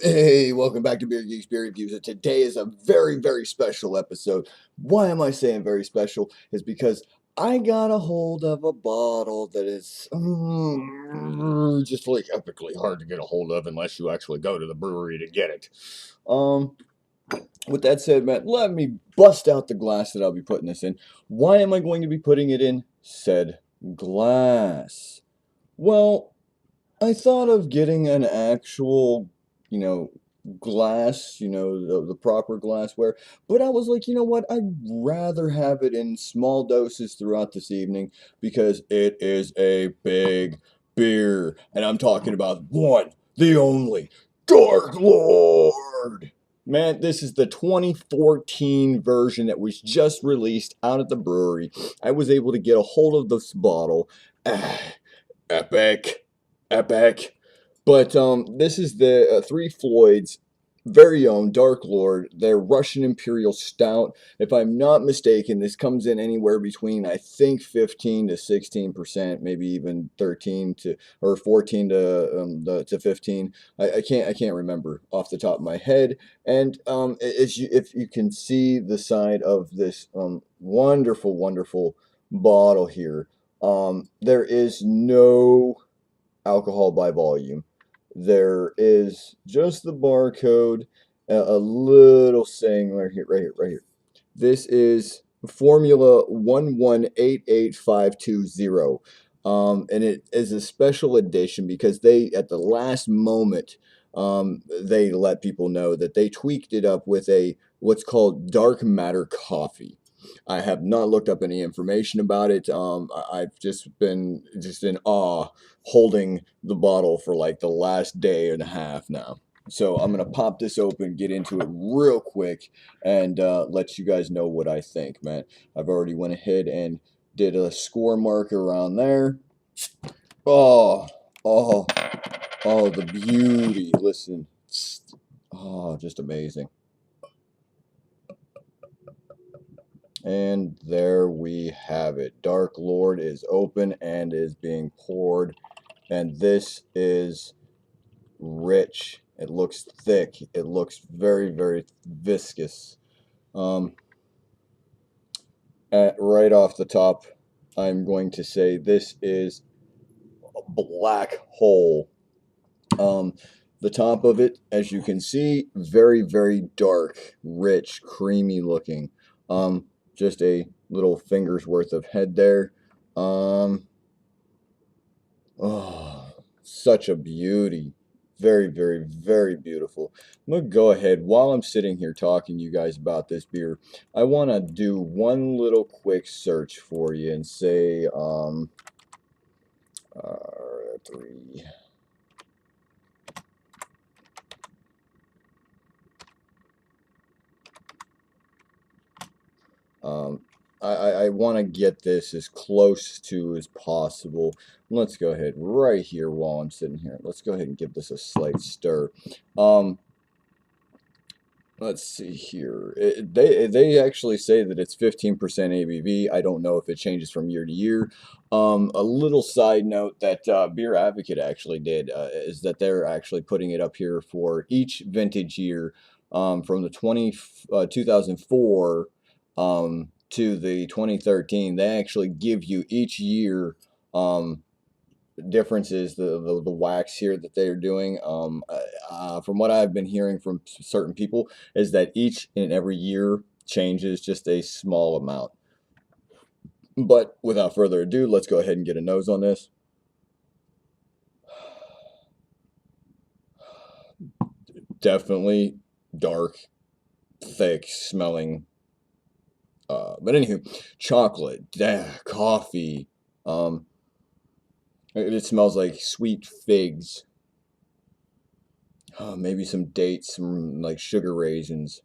Hey, welcome back to Beer Geeks Beer Reviews. And today is a very, very special episode. Why am I saying very special? Is because I got a hold of a bottle that is just like epically hard to get a hold of unless you actually go to the brewery to get it. Um, with that said, Matt, let me bust out the glass that I'll be putting this in. Why am I going to be putting it in said glass? Well, I thought of getting an actual, you know, glass, the proper glassware, but I was like, you know what? I'd rather have it in small doses throughout this evening because it is a big beer. And I'm talking about one, the only Dark Lord. Man, this is the 2014 version that was just released out at the brewery. I was able to get a hold of this bottle. Ah, epic. Epic. But this is the three Floyds' very own Dark Lord, their Russian Imperial Stout. If I'm not mistaken, this comes in anywhere between I think 15 to 16%, maybe even 13 to or 14 to 15. I can't remember off the top of my head. And if you can see the side of this wonderful, wonderful bottle here, there is no alcohol by volume. There is just the barcode, a little saying right here, right here, right here. This is Formula 1188520. And it is a special edition because they, at the last moment, they let people know that they tweaked it up with a what's called dark matter coffee. I have not looked up any information about it. I've just been just in awe holding the bottle for like the last day and a half now. So I'm gonna pop this open, get into it real quick, and let you guys know what I think, man. I've already went ahead and did a score mark around there. Oh, oh, oh, the beauty. Listen. Oh, just amazing. And there we have it. Dark Lord is open and is being poured. And this is rich. It looks thick. It looks very, very viscous. Um, right off the top, I'm going to say this is a black hole. Um, the top of it, as you can see, very, very dark, rich, creamy looking. Just a little finger's worth of head there. Um, oh, such a beauty. Very, very, very beautiful. I'm going to go ahead while I'm sitting here talking to you guys about this beer. I want to do one little quick search for you and say, three. Um, I want to get this as close to as possible. Let's go ahead right here while I'm sitting here. Let's go ahead and give this a slight stir. Um, let's see here. They actually say that it's 15% ABV. I don't know if it changes from year to year. A little side note that Beer Advocate actually did is that they're actually putting it up here for each vintage year from the 2004 to the 2013. They actually give you each year differences, the wax here that they're doing. From what I've been hearing from certain people, is that each and every year changes just a small amount. But without further ado, let's go ahead and get a nose on this. Definitely dark, thick smelling. But anywho, chocolate, coffee. It smells like sweet figs. Maybe some dates, some like sugar raisins.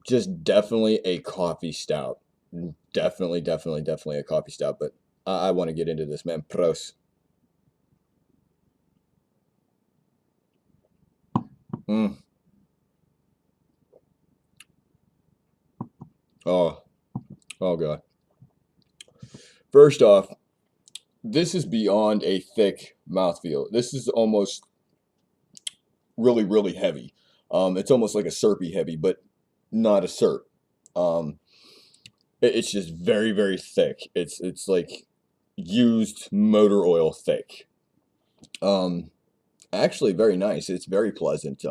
Just definitely a coffee stout. Definitely, definitely, definitely a coffee stout. But I want to get into this, man. Pros. Mm. Oh, oh god. First off, this is beyond a thick mouthfeel. This is almost really, really heavy. It's almost like a syrupy heavy, but not a syrup. Um, it's just very, very thick. It's like used motor oil thick. Um, Actually, very nice. It's very pleasant.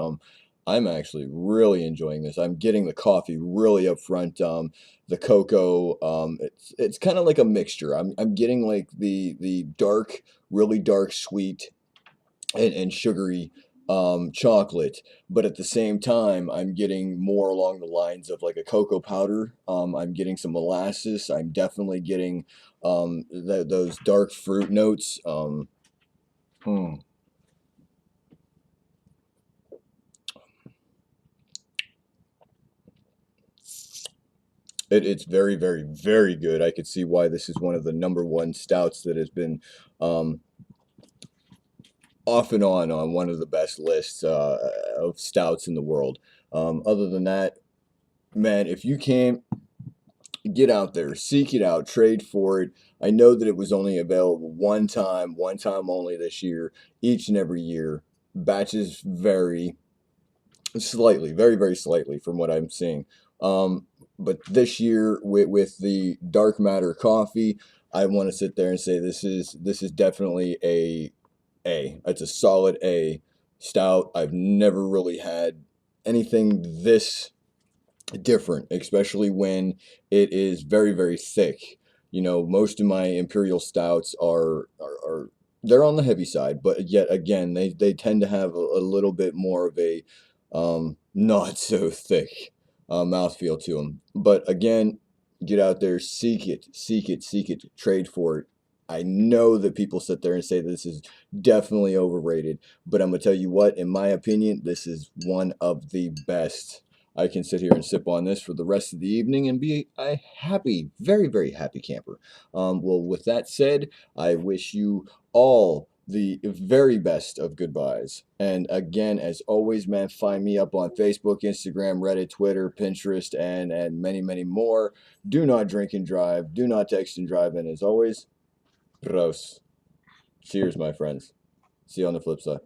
I'm actually really enjoying this. I'm getting the coffee really up front. The cocoa. It's kind of like a mixture. I'm getting like the dark, really dark sweet and sugary chocolate, but at the same time, I'm getting more along the lines of like a cocoa powder. I'm getting some molasses. I'm definitely getting those dark fruit notes. Hmm. It's very, very, very good. I could see why this is one of the number one stouts that has been um, off and on one of the best lists of stouts in the world. Other than that, man, if you can't get out there, seek it out, trade for it. I know that it was only available one time only this year, each and every year. Batches vary slightly, very, very slightly from what I'm seeing. But this year with the dark matter coffee, I want to sit there and say this is definitely a A. It's a solid A stout. I've never really had anything this different, especially when it is very, very thick. You know, most of my imperial stouts are they're on the heavy side, but yet again, they tend to have a little bit more of a not so thick mouthfeel to them. But again, get out there, seek it, seek it, seek it, trade for it. I know that people sit there and say this is definitely overrated, but I'm gonna tell you what, in my opinion, this is one of the best. I can sit here and sip on this for the rest of the evening and be a happy, very, very happy camper. Well, with that said, I wish you all the very best of goodbyes. And again, as always, man, find me up on Facebook, Instagram, Reddit, Twitter, Pinterest, and many, many more. Do not drink and drive. Do not text and drive. And as always, pros. Cheers, my friends. See you on the flip side.